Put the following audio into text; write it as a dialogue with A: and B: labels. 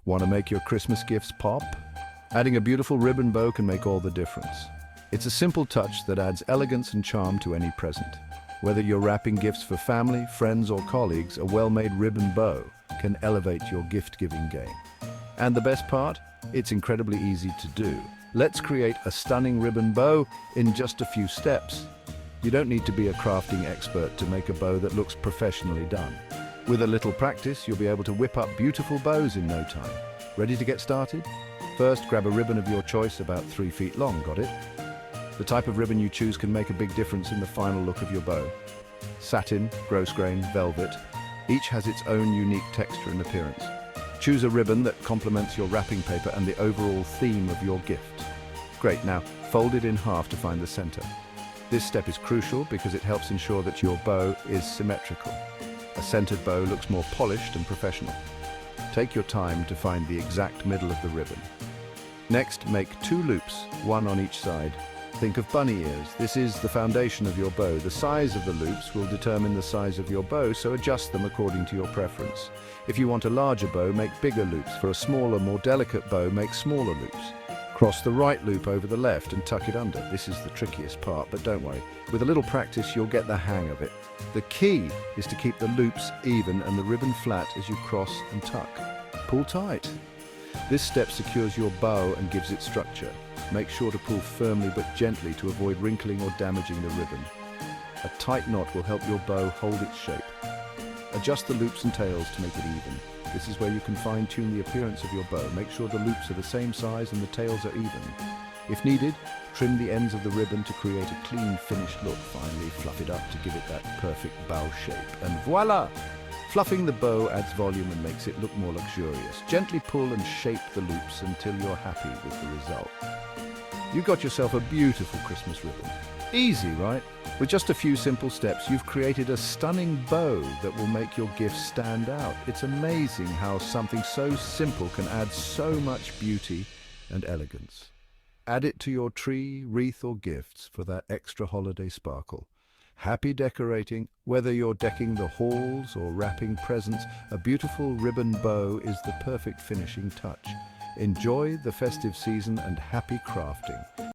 A: Want to make your Christmas gifts pop? Adding a beautiful ribbon bow can make all the difference. It's a simple touch that adds elegance and charm to any present. Whether you're wrapping gifts for family, friends, or colleagues, a well-made ribbon bow can elevate your gift-giving game. And the best part? It's incredibly easy to do. Let's create a stunning ribbon bow in just a few steps. You don't need to be a crafting expert to make a bow that looks professionally done. With a little practice, you'll be able to whip up beautiful bows in no time. Ready to get started? First, grab a ribbon of your choice about 3 feet long, got it? The type of ribbon you choose can make a big difference in the final look of your bow. Satin, gross grain, velvet, each has its own unique texture and appearance. Choose a ribbon that complements your wrapping paper and the overall theme of your gift. Great, now fold it in half to find the center. This step is crucial because it helps ensure that your bow is symmetrical. A centered bow looks more polished and professional. Take your time to find the exact middle of the ribbon. Next, make 2 loops, one on each side. Think of bunny ears. This is the foundation of your bow. The size of the loops will determine the size of your bow, so adjust them according to your preference. If you want a larger bow, make bigger loops. For a smaller, more delicate bow, make smaller loops. Cross the right loop over the left and tuck it under. This is the trickiest part, but don't worry. With a little practice, you'll get the hang of it. The key is to keep the loops even and the ribbon flat as you cross and tuck. Pull tight. This step secures your bow and gives it structure. Make sure to pull firmly but gently to avoid wrinkling or damaging the ribbon. A tight knot will help your bow hold its shape. Adjust the loops and tails to make it even. This is where you can fine-tune the appearance of your bow. Make sure the loops are the same size and the tails are even. If needed, trim the ends of the ribbon to create a clean, finished look. Finally, fluff it up to give it that perfect bow shape. And voila! Fluffing the bow adds volume and makes it look more luxurious. Gently pull and shape the loops until you're happy with the result. You got yourself a beautiful Christmas ribbon. Easy, right? With just a few simple steps, you've created a stunning bow that will make your gift stand out. It's amazing how something so simple can add so much beauty and elegance. Add it to your tree, wreath, or gifts for that extra holiday sparkle. Happy decorating. Whether you're decking the halls or wrapping presents, a beautiful ribbon bow is the perfect finishing touch. Enjoy the festive season and happy crafting.